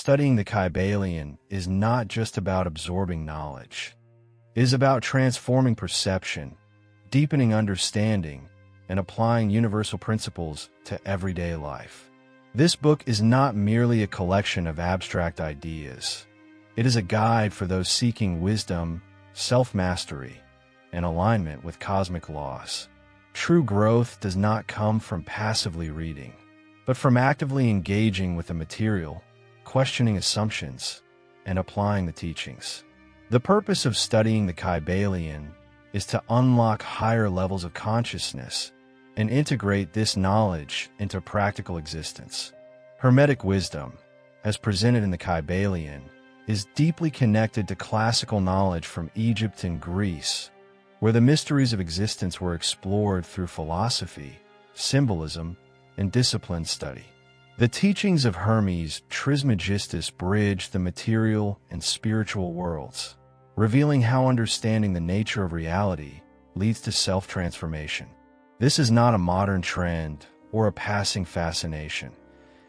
studying the Kybalion is not just about absorbing knowledge. It is about transforming perception, deepening understanding, and applying universal principles to everyday life. This book is not merely a collection of abstract ideas. It is a guide for those seeking wisdom, self-mastery, and alignment with cosmic laws. True growth does not come from passively reading, but from actively engaging with the material, questioning assumptions, and applying the teachings. The purpose of studying the Kybalion is to unlock higher levels of consciousness and integrate this knowledge into practical existence. Hermetic wisdom, as presented in the Kybalion, is deeply connected to classical knowledge from Egypt and Greece, where the mysteries of existence were explored through philosophy, symbolism, and disciplined study. The teachings of Hermes Trismegistus bridge the material and spiritual worlds, revealing how understanding the nature of reality leads to self-transformation. This is not a modern trend or a passing fascination.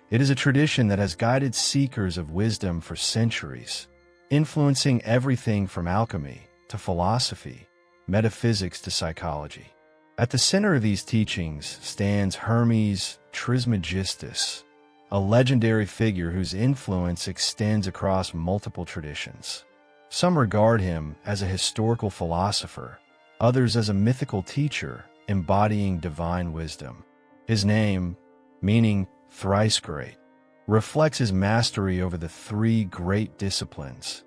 It is a tradition that has guided seekers of wisdom for centuries, influencing everything from alchemy to philosophy, metaphysics to psychology. At the center of these teachings stands Hermes Trismegistus, a legendary figure whose influence extends across multiple traditions. Some regard him as a historical philosopher, others as a mythical teacher embodying divine wisdom. His name, meaning thrice great, reflects his mastery over the three great disciplines: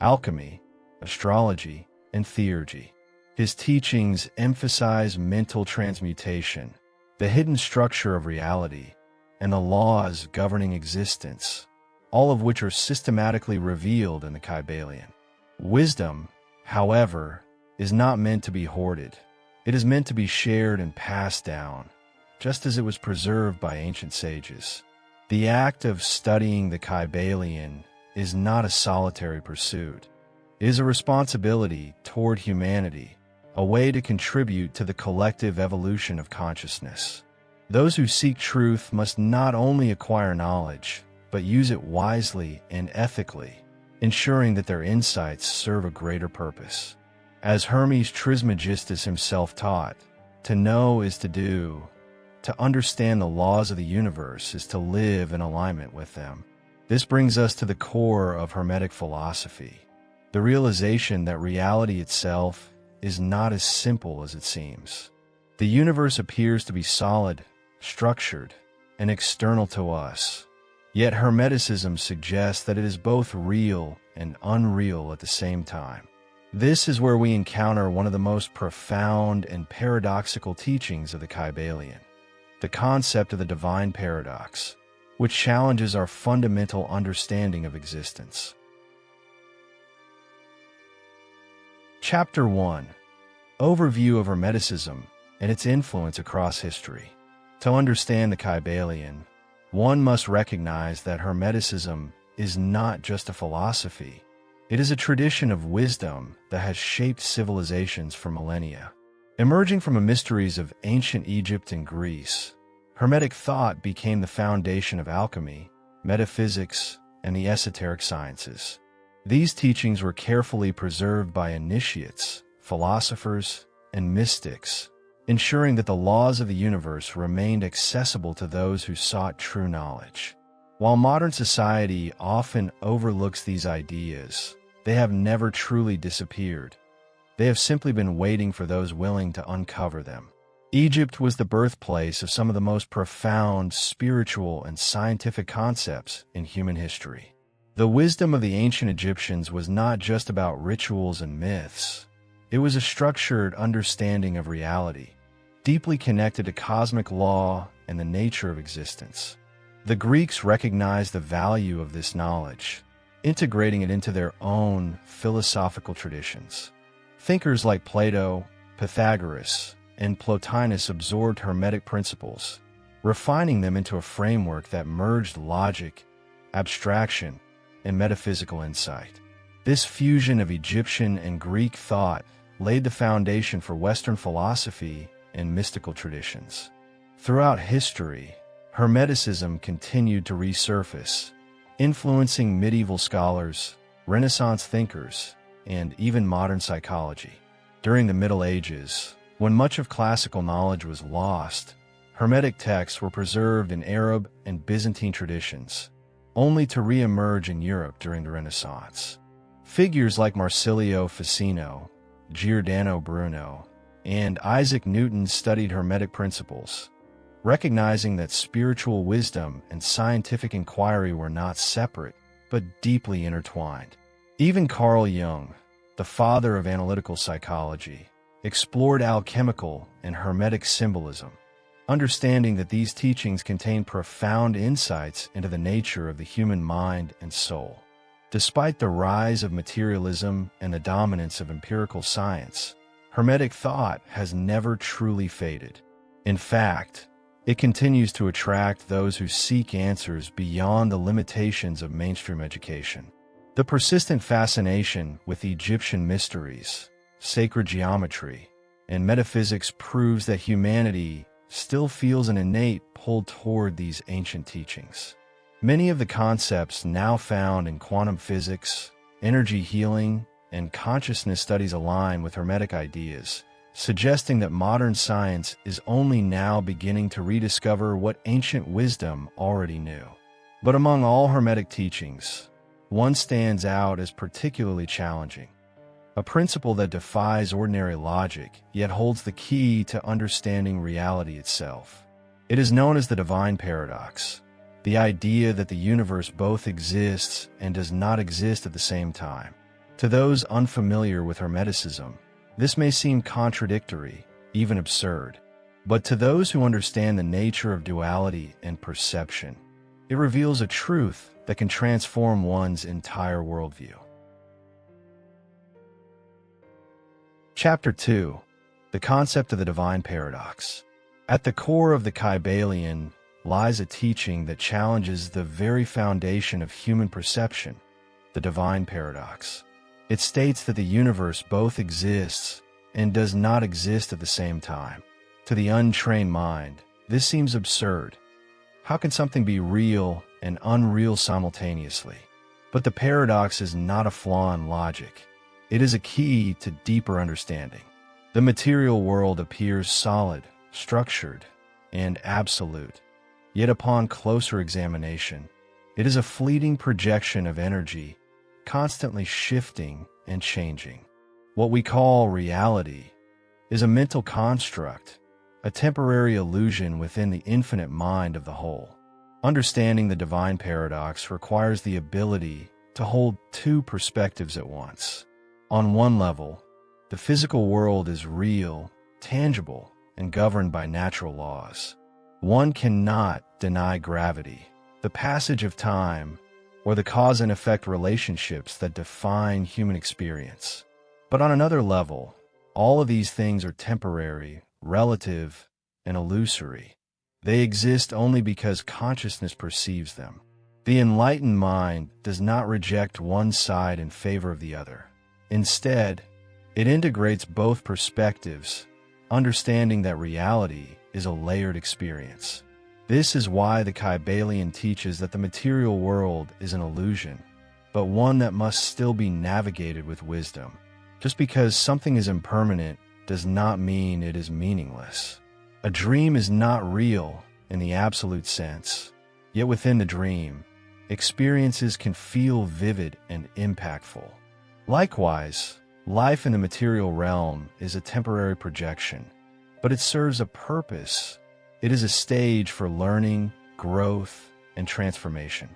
alchemy, astrology, and theurgy. His teachings emphasize mental transmutation, the hidden structure of reality, and the laws governing existence, all of which are systematically revealed in the Kybalion. Wisdom, however, is not meant to be hoarded. It is meant to be shared and passed down, just as it was preserved by ancient sages. The act of studying the Kybalion is not a solitary pursuit. It is a responsibility toward humanity, a way to contribute to the collective evolution of consciousness. Those who seek truth must not only acquire knowledge, but use it wisely and ethically, ensuring that their insights serve a greater purpose. As Hermes Trismegistus himself taught, to know is to do. To understand the laws of the universe is to live in alignment with them. This brings us to the core of Hermetic philosophy, the realization that reality itself is not as simple as it seems. The universe appears to be solid, structured, and external to us. Yet Hermeticism suggests that it is both real and unreal at the same time. This is where we encounter one of the most profound and paradoxical teachings of the Kybalion, the concept of the divine paradox, which challenges our fundamental understanding of existence. Chapter 1. Overview of Hermeticism and its influence across history. To understand the Kybalion, one must recognize that Hermeticism is not just a philosophy. It is a tradition of wisdom that has shaped civilizations for millennia. Emerging from the mysteries of ancient Egypt and Greece, Hermetic thought became the foundation of alchemy, metaphysics, and the esoteric sciences. These teachings were carefully preserved by initiates, philosophers, and mystics, ensuring that the laws of the universe remained accessible to those who sought true knowledge. While modern society often overlooks these ideas, they have never truly disappeared. They have simply been waiting for those willing to uncover them. Egypt was the birthplace of some of the most profound spiritual and scientific concepts in human history. The wisdom of the ancient Egyptians was not just about rituals and myths. It was a structured understanding of reality, deeply connected to cosmic law and the nature of existence. The Greeks recognized the value of this knowledge, integrating it into their own philosophical traditions. Thinkers like Plato, Pythagoras, and Plotinus absorbed Hermetic principles, refining them into a framework that merged logic, abstraction, and metaphysical insight. This fusion of Egyptian and Greek thought laid the foundation for Western philosophy and mystical traditions. Throughout history, Hermeticism continued to resurface, influencing medieval scholars, Renaissance thinkers, and even modern psychology. During the Middle Ages, when much of classical knowledge was lost, Hermetic texts were preserved in Arab and Byzantine traditions, only to re-emerge in Europe during the Renaissance. Figures like Marsilio Ficino, Giordano Bruno, and Isaac Newton studied Hermetic principles, recognizing that spiritual wisdom and scientific inquiry were not separate, but deeply intertwined. Even Carl Jung, the father of analytical psychology, explored alchemical and Hermetic symbolism, understanding that these teachings contain profound insights into the nature of the human mind and soul. Despite the rise of materialism and the dominance of empirical science, Hermetic thought has never truly faded. In fact, it continues to attract those who seek answers beyond the limitations of mainstream education. The persistent fascination with Egyptian mysteries, sacred geometry, and metaphysics proves that humanity still feels an innate pull toward these ancient teachings. Many of the concepts now found in quantum physics, energy healing, and consciousness studies align with Hermetic ideas, suggesting that modern science is only now beginning to rediscover what ancient wisdom already knew. But among all Hermetic teachings, one stands out as particularly challenging, a principle that defies ordinary logic yet holds the key to understanding reality itself. It is known as the divine paradox, the idea that the universe both exists and does not exist at the same time. To those unfamiliar with Hermeticism, this may seem contradictory, even absurd. But to those who understand the nature of duality and perception, it reveals a truth that can transform one's entire worldview. Chapter 2. The Concept of the Divine Paradox. At the core of the Kybalion lies a teaching that challenges the very foundation of human perception, the divine paradox. It states that the universe both exists and does not exist at the same time. To the untrained mind, this seems absurd. How can something be real and unreal simultaneously? But the paradox is not a flaw in logic. It is a key to deeper understanding. The material world appears solid, structured, and absolute. Yet upon closer examination, it is a fleeting projection of energy, constantly shifting and changing. What we call reality is a mental construct, a temporary illusion within the infinite mind of the whole. Understanding the divine paradox requires the ability to hold two perspectives at once. On one level, the physical world is real, tangible, and governed by natural laws. One cannot deny gravity, the passage of time, or the cause and effect relationships that define human experience. But on another level, all of these things are temporary, relative, and illusory. They exist only because consciousness perceives them. The enlightened mind does not reject one side in favor of the other. Instead, it integrates both perspectives, understanding that reality is a layered experience. This is why the Kybalion teaches that the material world is an illusion, but one that must still be navigated with wisdom. Just because something is impermanent does not mean it is meaningless. A dream is not real in the absolute sense, yet within the dream, experiences can feel vivid and impactful. Likewise, life in the material realm is a temporary projection, but it serves a purpose. It is a stage for learning, growth, and transformation.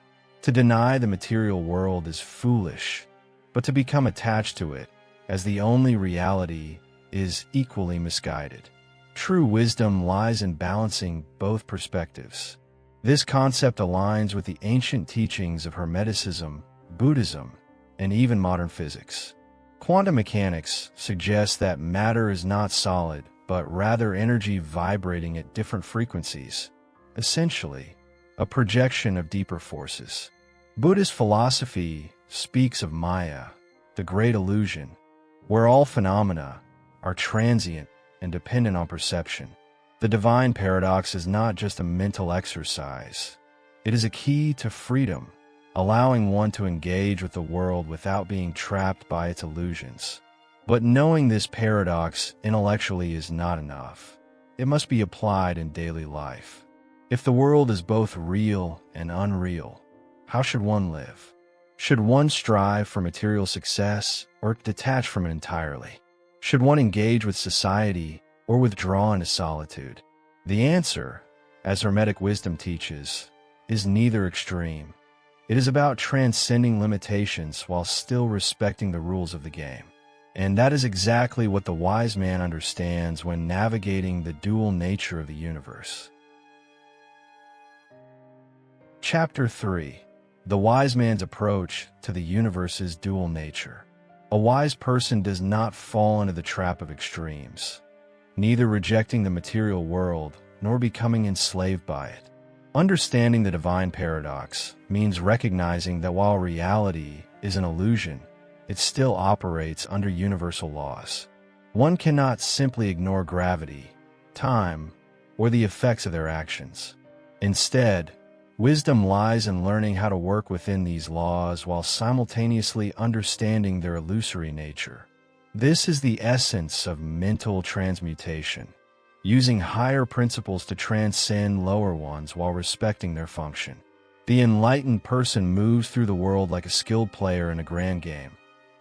To deny the material world is foolish, but to become attached to it as the only reality is equally misguided. True wisdom lies in balancing both perspectives. This concept aligns with the ancient teachings of Hermeticism, Buddhism, and even modern physics. Quantum mechanics suggests that matter is not solid, but rather energy vibrating at different frequencies, essentially a projection of deeper forces. Buddhist philosophy speaks of Maya, the great illusion, where all phenomena are transient and dependent on perception. The divine paradox is not just a mental exercise. It is a key to freedom, allowing one to engage with the world without being trapped by its illusions. But knowing this paradox intellectually is not enough. It must be applied in daily life. If the world is both real and unreal, how should one live? Should one strive for material success or detach from it entirely? Should one engage with society or withdraw into solitude? The answer, as Hermetic wisdom teaches, is neither extreme. It is about transcending limitations while still respecting the rules of the game. And that is exactly what the wise man understands when navigating the dual nature of the universe. Chapter 3. The Wise Man's Approach to the Universe's Dual Nature. A wise person does not fall into the trap of extremes, neither rejecting the material world nor becoming enslaved by it. Understanding the divine paradox means recognizing that while reality is an illusion, it still operates under universal laws. One cannot simply ignore gravity, time, or the effects of their actions. Instead, wisdom lies in learning how to work within these laws while simultaneously understanding their illusory nature. This is the essence of mental transmutation, using higher principles to transcend lower ones while respecting their function. The enlightened person moves through the world like a skilled player in a grand game,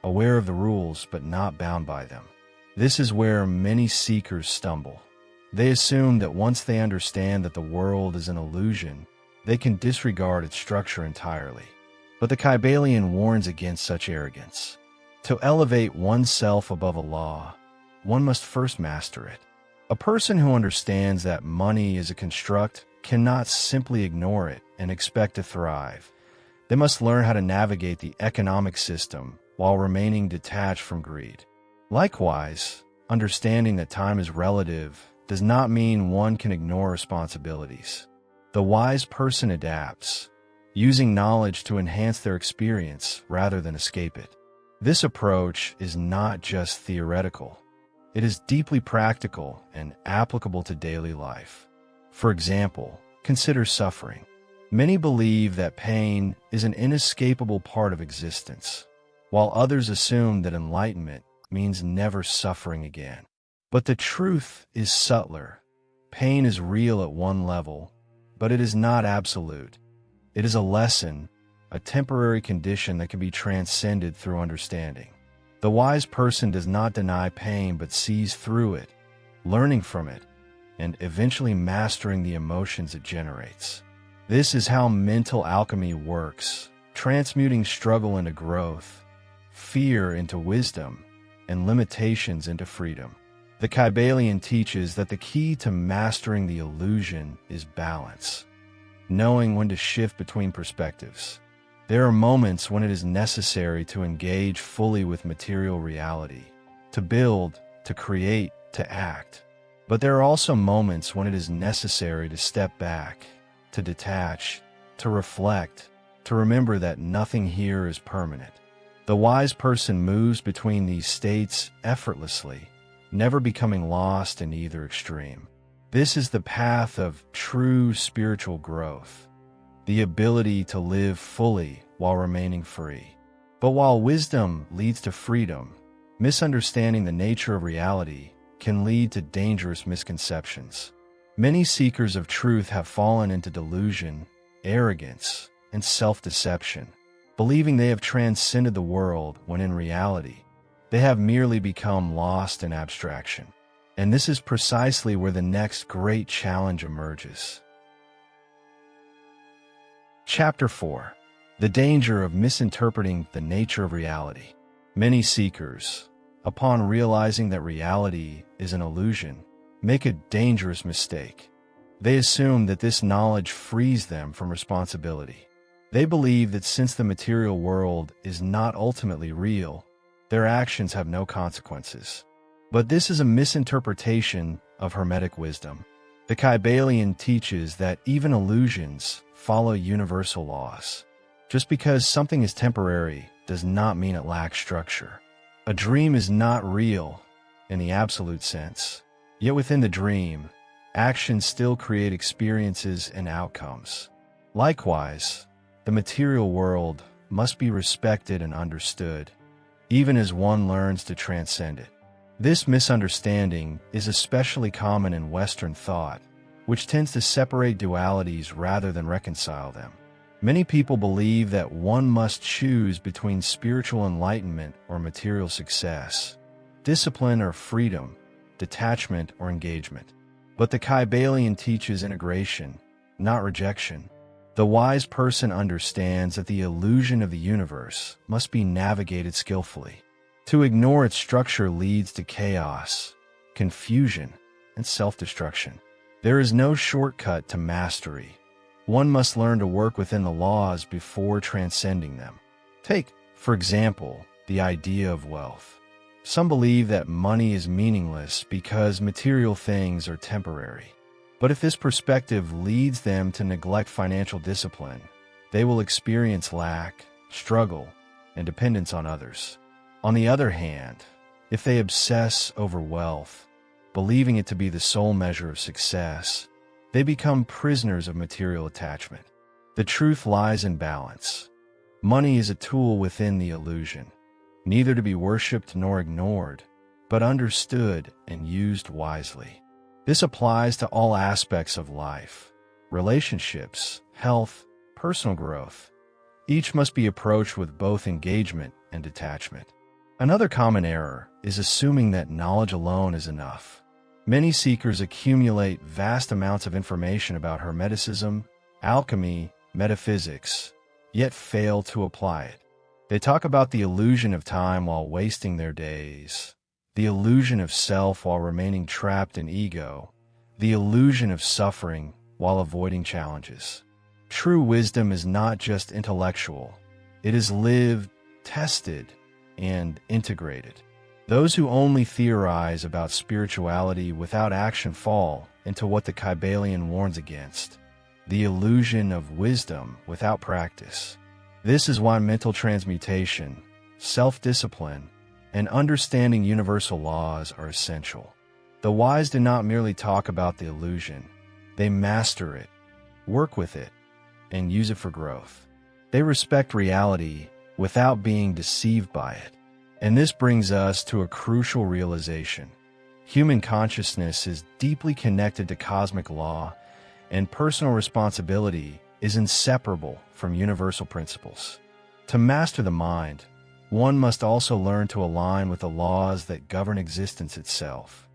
aware of the rules but not bound by them. This is where many seekers stumble. They assume that once they understand that the world is an illusion, they can disregard its structure entirely. But the Kybalion warns against such arrogance. To elevate oneself above a law, one must first master it. A person who understands that money is a construct cannot simply ignore it and expect to thrive. They must learn how to navigate the economic system while remaining detached from greed. Likewise, understanding that time is relative does not mean one can ignore responsibilities. The wise person adapts, using knowledge to enhance their experience rather than escape it. This approach is not just theoretical. It is deeply practical and applicable to daily life. For example, consider suffering. Many believe that pain is an inescapable part of existence, while others assume that enlightenment means never suffering again. But the truth is subtler. Pain is real at one level, but it is not absolute. It is a lesson, a temporary condition that can be transcended through understanding. The wise person does not deny pain but sees through it, learning from it, and eventually mastering the emotions it generates. This is how mental alchemy works, transmuting struggle into growth, fear into wisdom, and limitations into freedom. The Kybalion teaches that the key to mastering the illusion is balance, knowing when to shift between perspectives. There are moments when it is necessary to engage fully with material reality, to build, to create, to act. But there are also moments when it is necessary to step back, to detach, to reflect, to remember that nothing here is permanent. The wise person moves between these states effortlessly, never becoming lost in either extreme. This is the path of true spiritual growth, the ability to live fully while remaining free. But while wisdom leads to freedom, misunderstanding the nature of reality can lead to dangerous misconceptions. Many seekers of truth have fallen into delusion, arrogance, and self-deception, believing they have transcended the world when in reality, they have merely become lost in abstraction. And this is precisely where the next great challenge emerges. Chapter 4. The Danger of Misinterpreting the Nature of Reality. Many seekers, upon realizing that reality is an illusion, make a dangerous mistake. They assume that this knowledge frees them from responsibility. They believe that since the material world is not ultimately real, their actions have no consequences. But this is a misinterpretation of Hermetic wisdom. The Kybalion teaches that even illusions follow universal laws. Just because something is temporary does not mean it lacks structure. A dream is not real in the absolute sense. Yet within the dream, actions still create experiences and outcomes. Likewise, the material world must be respected and understood, even as one learns to transcend it. This misunderstanding is especially common in Western thought, which tends to separate dualities rather than reconcile them. Many people believe that one must choose between spiritual enlightenment or material success, discipline or freedom, detachment or engagement. But the Kybalion teaches integration, not rejection. The wise person understands that the illusion of the universe must be navigated skillfully. To ignore its structure leads to chaos, confusion, and self-destruction. There is no shortcut to mastery. One must learn to work within the laws before transcending them. Take, for example, the idea of wealth. Some believe that money is meaningless because material things are temporary. But if this perspective leads them to neglect financial discipline, they will experience lack, struggle, and dependence on others. On the other hand, if they obsess over wealth, believing it to be the sole measure of success, they become prisoners of material attachment. The truth lies in balance. Money is a tool within the illusion, neither to be worshipped nor ignored, but understood and used wisely. This applies to all aspects of life: relationships, health, personal growth. Each must be approached with both engagement and detachment. Another common error is assuming that knowledge alone is enough. Many seekers accumulate vast amounts of information about Hermeticism, alchemy, metaphysics, yet fail to apply it. They talk about the illusion of time while wasting their days, the illusion of self while remaining trapped in ego, the illusion of suffering while avoiding challenges. True wisdom is not just intellectual. It is lived, tested, and integrated. Those who only theorize about spirituality without action fall into what the Kybalion warns against: the illusion of wisdom without practice. This is why mental transmutation, self-discipline, and understanding universal laws are essential. The wise do not merely talk about the illusion. They master it, work with it, and use it for growth. They respect reality without being deceived by it. And this brings us to a crucial realization. Human consciousness is deeply connected to cosmic law, and personal responsibility is inseparable from universal principles. To master the mind, one must also learn to align with the laws that govern existence itself.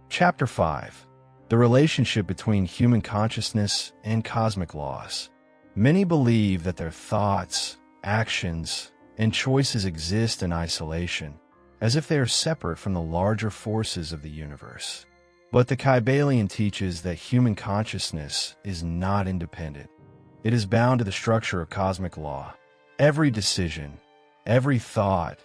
Chapter 5. The relationship between human consciousness and cosmic laws. Many believe that their thoughts, actions, and choices exist in isolation, as if they are separate from the larger forces of the universe. But the Kybalion teaches that human consciousness is not independent. It is bound to the structure of cosmic law. Every decision, every thought,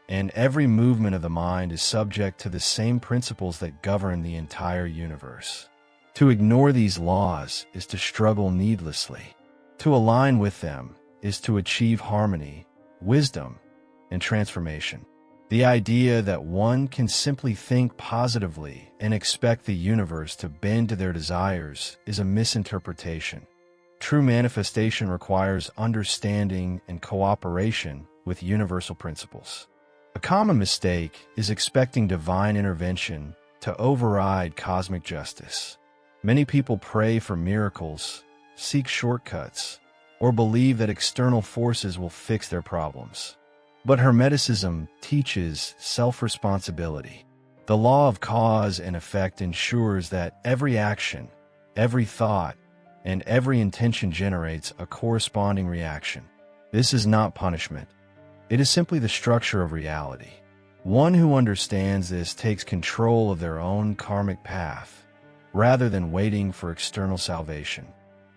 and every movement of the mind is subject to the same principles that govern the entire universe. To ignore these laws is to struggle needlessly. To align with them is to achieve harmony, wisdom, and transformation. The idea that one can simply think positively and expect the universe to bend to their desires is a misinterpretation. True manifestation requires understanding and cooperation with universal principles. A common mistake is expecting divine intervention to override cosmic justice. Many people pray for miracles, seek shortcuts, or believe that external forces will fix their problems. But Hermeticism teaches self-responsibility. The law of cause and effect ensures that every action, every thought, and every intention generates a corresponding reaction. This is not punishment. It is simply the structure of reality. One who understands this takes control of their own karmic path, rather than waiting for external salvation.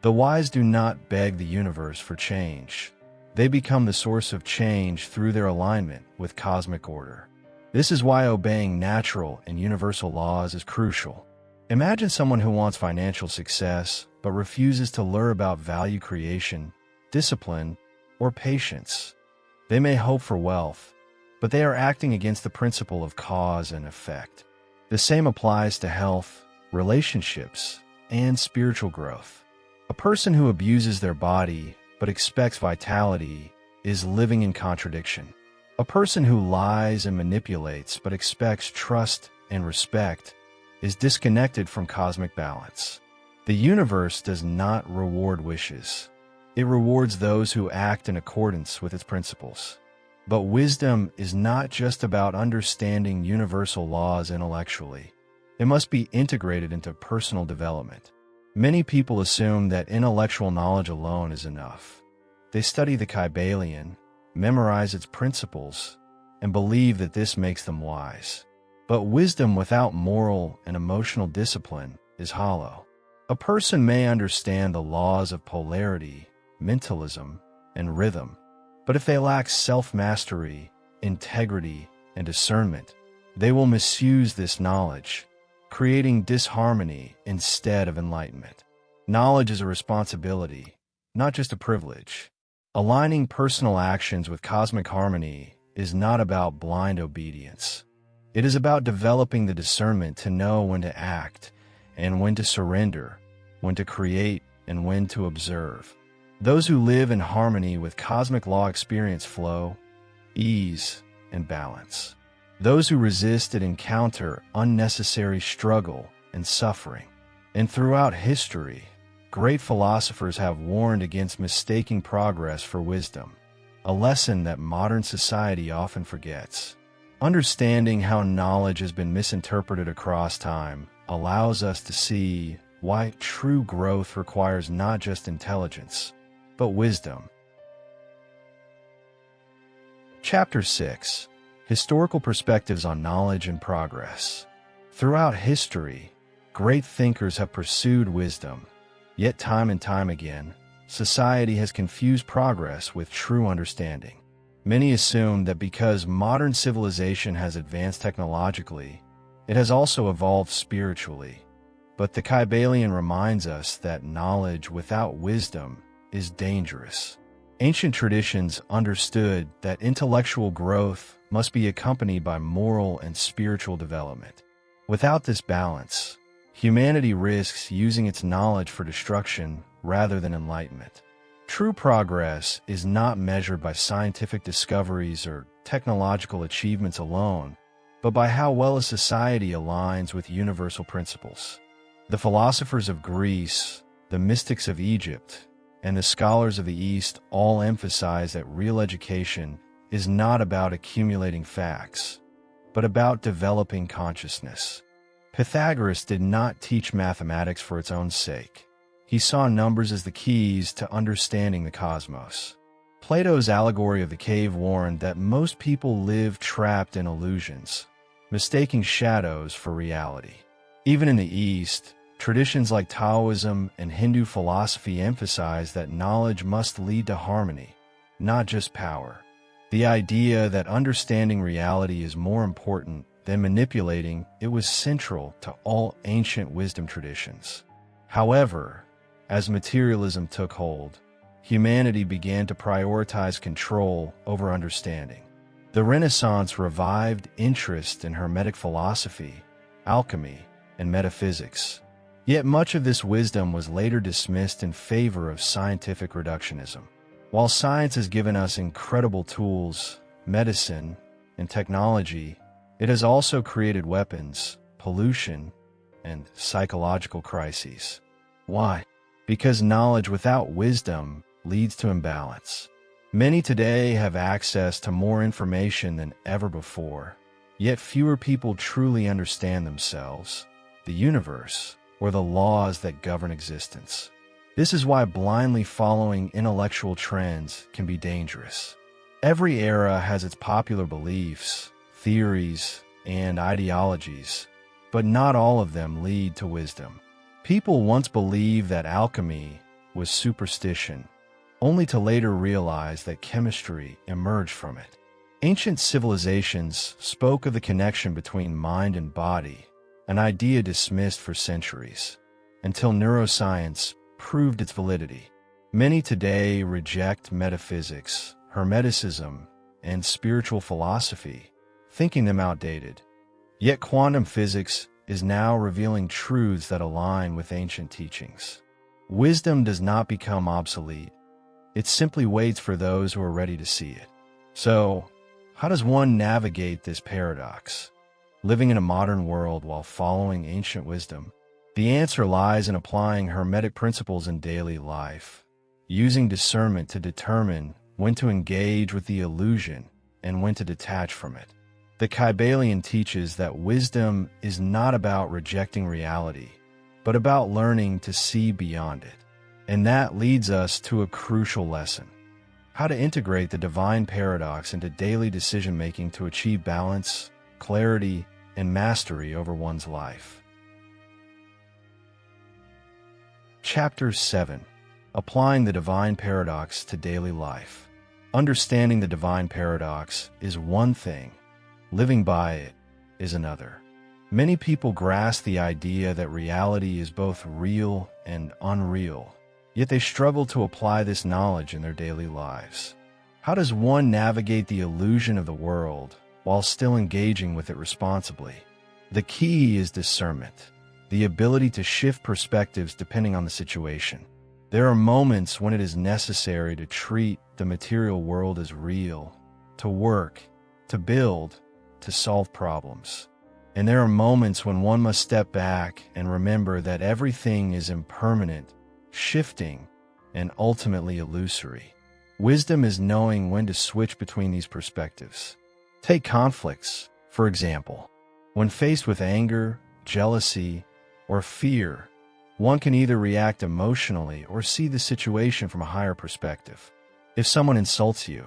The wise do not beg the universe for change. They become the source of change through their alignment with cosmic order. This is why obeying natural and universal laws is crucial. Imagine someone who wants financial success but refuses to learn about value creation, discipline, or patience. They may hope for wealth, but they are acting against the principle of cause and effect. The same applies to health, relationships, and spiritual growth. A person who abuses their body but expects vitality is living in contradiction. A person who lies and manipulates but expects trust and respect is disconnected from cosmic balance. The universe does not reward wishes. It rewards those who act in accordance with its principles. But wisdom is not just about understanding universal laws intellectually. It must be integrated into personal development. Many people assume that intellectual knowledge alone is enough. They study the Kybalion, memorize its principles, and believe that this makes them wise. But wisdom without moral and emotional discipline is hollow. A person may understand the laws of polarity, mentalism, and rhythm, but if they lack self-mastery, integrity, and discernment, they will misuse this knowledge, creating disharmony instead of enlightenment. Knowledge is a responsibility, not just a privilege. Aligning personal actions with cosmic harmony is not about blind obedience. It is about developing the discernment to know when to act and when to surrender, when to create and when to observe. Those who live in harmony with cosmic law experience flow, ease, and balance. Those who resist it encounter unnecessary struggle and suffering. And throughout history, great philosophers have warned against mistaking progress for wisdom, a lesson that modern society often forgets. Understanding how knowledge has been misinterpreted across time allows us to see why true growth requires not just intelligence, but wisdom. Chapter 6. Historical Perspectives on Knowledge and Progress. Throughout history, great thinkers have pursued wisdom, yet time and time again, society has confused progress with true understanding. Many assume that because modern civilization has advanced technologically, it has also evolved spiritually. But the Kybalion reminds us that knowledge without wisdom is dangerous. Ancient traditions understood that intellectual growth must be accompanied by moral and spiritual development. Without this balance, humanity risks using its knowledge for destruction rather than enlightenment. True progress is not measured by scientific discoveries or technological achievements alone, but by how well a society aligns with universal principles. The philosophers of Greece, the mystics of Egypt, and the scholars of the East all emphasize that real education is not about accumulating facts, but about developing consciousness. Pythagoras did not teach mathematics for its own sake. He saw numbers as the keys to understanding the cosmos. Plato's allegory of the cave warned that most people live trapped in illusions, mistaking shadows for reality. Even in the East, traditions like Taoism and Hindu philosophy emphasize that knowledge must lead to harmony, not just power. The idea that understanding reality is more important than manipulating it was central to all ancient wisdom traditions. However, as materialism took hold, humanity began to prioritize control over understanding. The Renaissance revived interest in Hermetic philosophy, alchemy, and metaphysics. Yet much of this wisdom was later dismissed in favor of scientific reductionism. While science has given us incredible tools, medicine, and technology, it has also created weapons, pollution, and psychological crises. Why? Because knowledge without wisdom leads to imbalance. Many today have access to more information than ever before, yet fewer people truly understand themselves, the universe, or the laws that govern existence. This is why blindly following intellectual trends can be dangerous. Every era has its popular beliefs, theories, and ideologies, but not all of them lead to wisdom. People once believed that alchemy was superstition, only to later realize that chemistry emerged from it. Ancient civilizations spoke of the connection between mind and body, an idea dismissed for centuries, until neuroscience proved its validity. Many today reject metaphysics, Hermeticism, and spiritual philosophy, thinking them outdated. Yet quantum physics is now revealing truths that align with ancient teachings. Wisdom does not become obsolete. It simply waits for those who are ready to see it. So, how does one navigate this paradox? Living in a modern world while following ancient wisdom? The answer lies in applying Hermetic principles in daily life, using discernment to determine when to engage with the illusion and when to detach from it. The Kybalion teaches that wisdom is not about rejecting reality, but about learning to see beyond it. And that leads us to a crucial lesson: how to integrate the divine paradox into daily decision-making to achieve balance, clarity, and mastery over one's life. Chapter 7. Applying the divine paradox to daily life. Understanding the divine paradox is one thing. Living by it is another. Many people grasp the idea that reality is both real and unreal, yet they struggle to apply this knowledge in their daily lives. How does one navigate the illusion of the world while still engaging with it responsibly? The key is discernment, the ability to shift perspectives depending on the situation. There are moments when it is necessary to treat the material world as real, to work, to build, to solve problems. And there are moments when one must step back and remember that everything is impermanent, shifting, and ultimately illusory. Wisdom is knowing when to switch between these perspectives. Take conflicts, for example. When faced with anger, jealousy, or fear, one can either react emotionally or see the situation from a higher perspective. If someone insults you,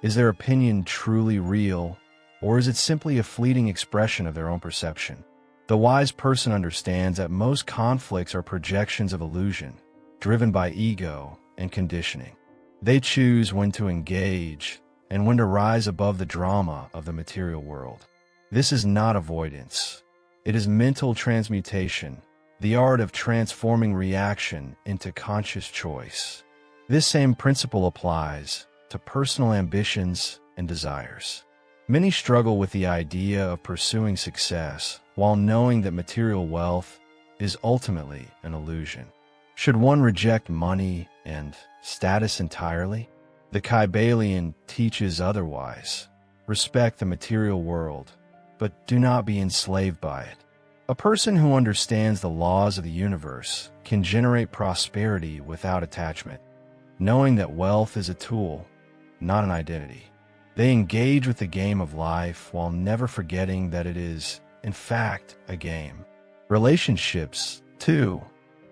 is their opinion truly real, or is it simply a fleeting expression of their own perception? The wise person understands that most conflicts are projections of illusion, driven by ego and conditioning. They choose when to engage and when to rise above the drama of the material world. This is not avoidance. It is mental transmutation, the art of transforming reaction into conscious choice. This same principle applies to personal ambitions and desires. Many struggle with the idea of pursuing success while knowing that material wealth is ultimately an illusion. Should one reject money and status entirely? The Kybalion teaches otherwise. Respect the material world, but do not be enslaved by it. A person who understands the laws of the universe can generate prosperity without attachment, knowing that wealth is a tool, not an identity. They engage with the game of life while never forgetting that it is, in fact, a game. Relationships, too,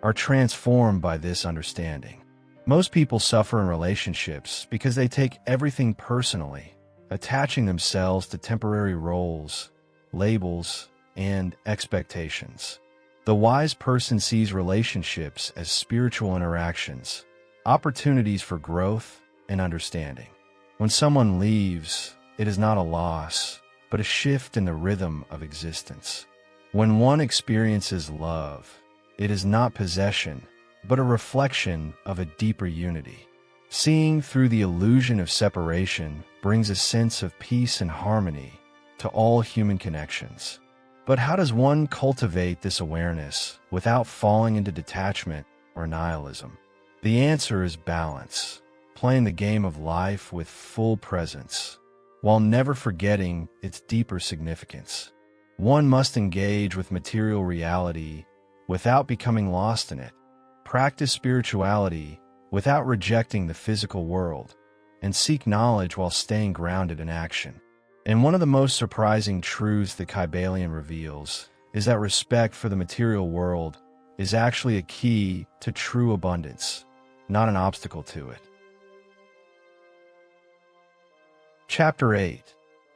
are transformed by this understanding. Most people suffer in relationships because they take everything personally, attaching themselves to temporary roles, labels, and expectations. The wise person sees relationships as spiritual interactions, opportunities for growth and understanding. When someone leaves, it is not a loss, but a shift in the rhythm of existence. When one experiences love, it is not possession, but a reflection of a deeper unity. Seeing through the illusion of separation brings a sense of peace and harmony to all human connections. But how does one cultivate this awareness without falling into detachment or nihilism? The answer is balance, playing the game of life with full presence, while never forgetting its deeper significance. One must engage with material reality without becoming lost in it, practice spirituality without rejecting the physical world, and seek knowledge while staying grounded in action. And one of the most surprising truths that Kybalion reveals is that respect for the material world is actually a key to true abundance, not an obstacle to it. Chapter 8.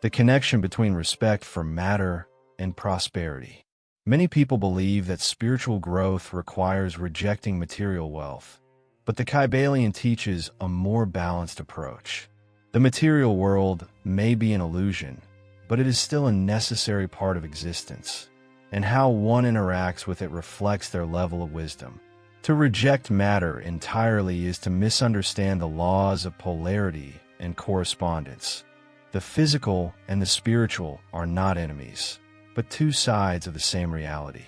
The connection between respect for matter and prosperity. Many people believe that spiritual growth requires rejecting material wealth, but the Kybalion teaches a more balanced approach. The material world may be an illusion, but it is still a necessary part of existence, and how one interacts with it reflects their level of wisdom. To reject matter entirely is to misunderstand the laws of polarity and correspondence. The physical and the spiritual are not enemies, but two sides of the same reality.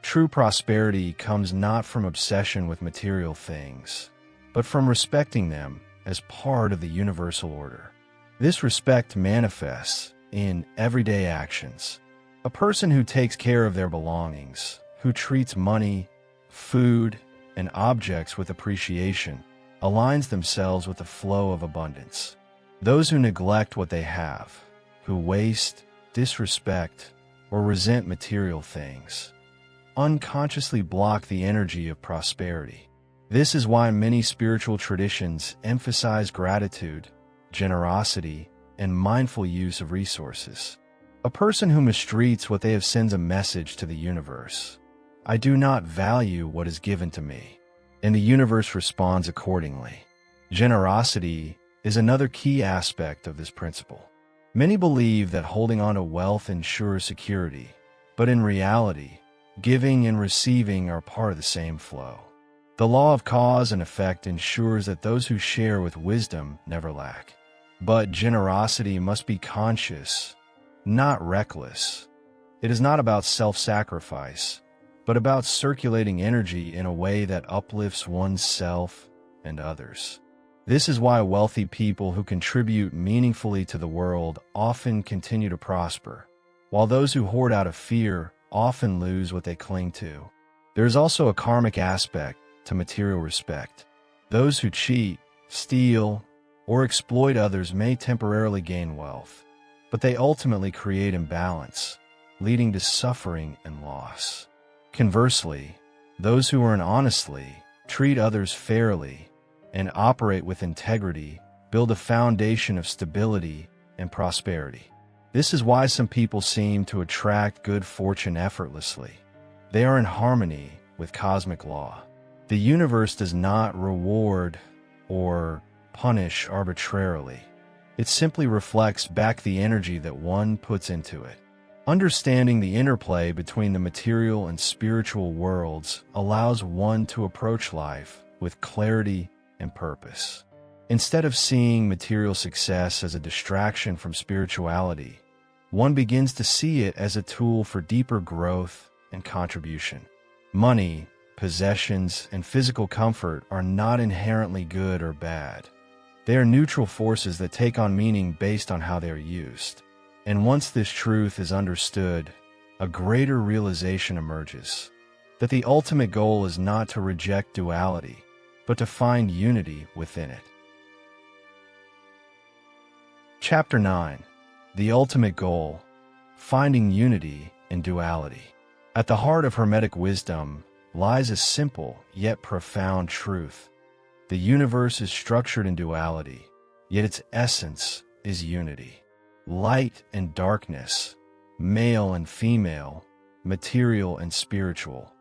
True prosperity comes not from obsession with material things, but from respecting them as part of the universal order. This respect manifests in everyday actions. A person who takes care of their belongings, who treats money, food, and objects with appreciation, aligns themselves with the flow of abundance. Those who neglect what they have, who waste, disrespect, or resent material things, unconsciously block the energy of prosperity. This is why many spiritual traditions emphasize gratitude, generosity, and mindful use of resources. A person who mistreats what they have sends a message to the universe: I do not value what is given to me, and the universe responds accordingly. Generosity is another key aspect of this principle. Many believe that holding on to wealth ensures security, but in reality, giving and receiving are part of the same flow. The law of cause and effect ensures that those who share with wisdom never lack. But generosity must be conscious, not reckless. It is not about self-sacrifice, but about circulating energy in a way that uplifts oneself and others. This is why wealthy people who contribute meaningfully to the world often continue to prosper, while those who hoard out of fear often lose what they cling to. There is also a karmic aspect to material respect. Those who cheat, steal, or exploit others may temporarily gain wealth, but they ultimately create imbalance, leading to suffering and loss. Conversely, those who earn honestly, treat others fairly, and operate with integrity build a foundation of stability and prosperity. This is why some people seem to attract good fortune effortlessly. They are in harmony with cosmic law. The universe does not reward or punish arbitrarily. It simply reflects back the energy that one puts into it. Understanding the interplay between the material and spiritual worlds allows one to approach life with clarity and purpose. Instead of seeing material success as a distraction from spirituality, one begins to see it as a tool for deeper growth and contribution. Money, possessions, and physical comfort are not inherently good or bad. They are neutral forces that take on meaning based on how they are used. And once this truth is understood, a greater realization emerges that the ultimate goal is not to reject duality, but to find unity within it. Chapter 9. The Ultimate Goal: Finding Unity in Duality. At the heart of Hermetic wisdom lies a simple yet profound truth. The universe is structured in duality, yet its essence is unity. Light and darkness, male and female, material and spiritual.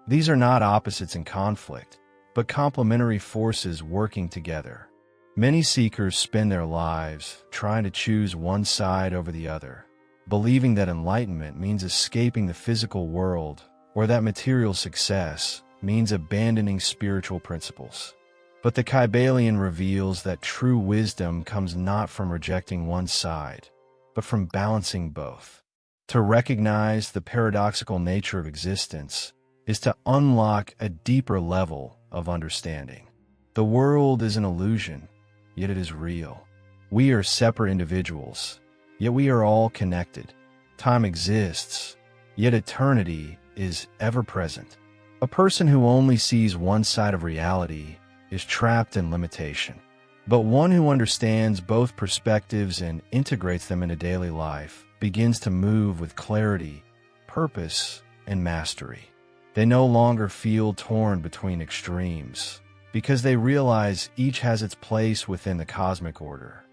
These are not opposites in conflict, but complementary forces working together. Many seekers spend their lives trying to choose one side over the other, believing that enlightenment means escaping the physical world or that material success means abandoning spiritual principles. But the Kybalion reveals that true wisdom comes not from rejecting one side, but from balancing both. To recognize the paradoxical nature of existence is to unlock a deeper level of understanding. The world is an illusion, yet it is real. We are separate individuals, yet we are all connected. Time exists, yet eternity is ever present. A person who only sees one side of reality is trapped in limitation. But one who understands both perspectives and integrates them into daily life begins to move with clarity, purpose, and mastery. They no longer feel torn between extremes, because they realize each has its place within the cosmic order.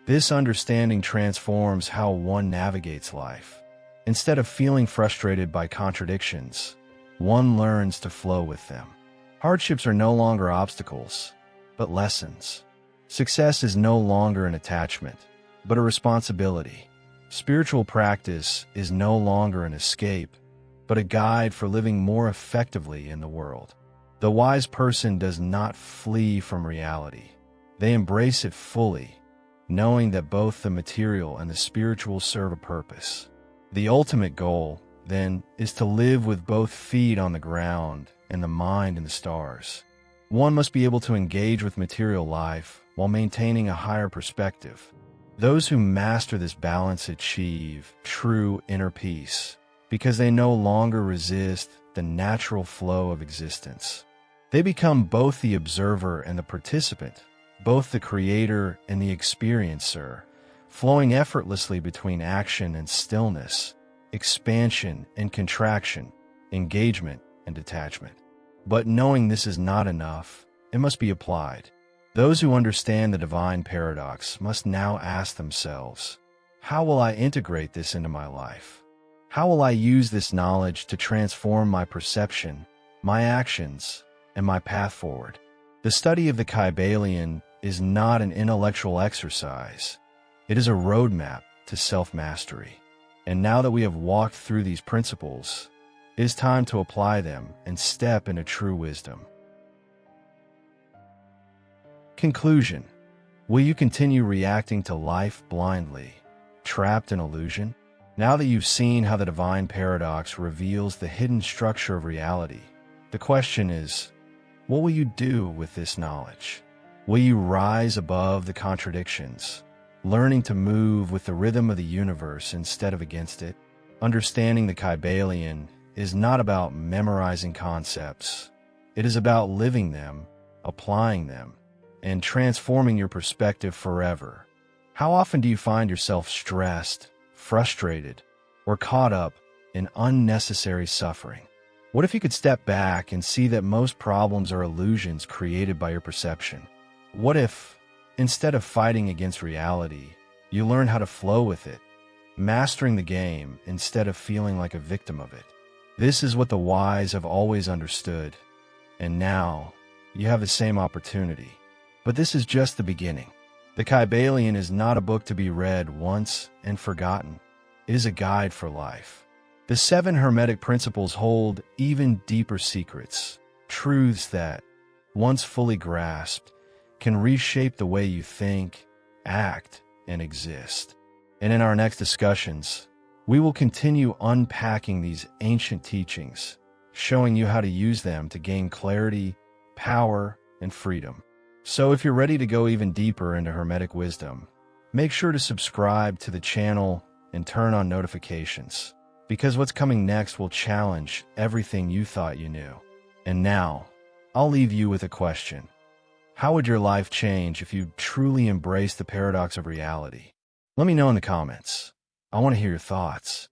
This understanding transforms how one navigates life. Instead of feeling frustrated by contradictions, one learns to flow with them. Hardships are no longer obstacles, but lessons. Success is no longer an attachment, but a responsibility. Spiritual practice is no longer an escape, but a guide for living more effectively in the world. The wise person does not flee from reality. They embrace it fully, knowing that both the material and the spiritual serve a purpose. The ultimate goal then, is to live with both feet on the ground and the mind in the stars. One must be able to engage with material life while maintaining a higher perspective. Those who master this balance achieve true inner peace because they no longer resist the natural flow of existence. They become both the observer and the participant, both the creator and the experiencer, flowing effortlessly between action and stillness, expansion and contraction, engagement and detachment. But knowing this is not enough, it must be applied. Those who understand the divine paradox must now ask themselves, how will I integrate this into my life? How will I use this knowledge to transform my perception, my actions, and my path forward? The study of the Kybalion is not an intellectual exercise. It is a roadmap to self-mastery. And now that we have walked through these principles, it is time to apply them and step into true wisdom. Conclusion. Will you continue reacting to life blindly, trapped in illusion? Now that you've seen how the divine paradox reveals the hidden structure of reality, the question is, what will you do with this knowledge? Will you rise above the contradictions, learning to move with the rhythm of the universe instead of against it? Understanding the Kybalion is not about memorizing concepts. It is about living them, applying them, and transforming your perspective forever. How often do you find yourself stressed, frustrated, or caught up in unnecessary suffering? What if you could step back and see that most problems are illusions created by your perception? What if, instead of fighting against reality, you learn how to flow with it, mastering the game instead of feeling like a victim of it? This is what the wise have always understood, and now you have the same opportunity. But this is just the beginning. The Kybalion is not a book to be read once and forgotten. It is a guide for life. The 7 Hermetic principles hold even deeper secrets, truths that, once fully grasped, can reshape the way you think, act, and exist. And in our next discussions, we will continue unpacking these ancient teachings, showing you how to use them to gain clarity, power, and freedom. So if you're ready to go even deeper into Hermetic wisdom, make sure to subscribe to the channel and turn on notifications, because what's coming next will challenge everything you thought you knew. And now, I'll leave you with a question. How would your life change if you truly embraced the paradox of reality? Let me know in the comments. I want to hear your thoughts.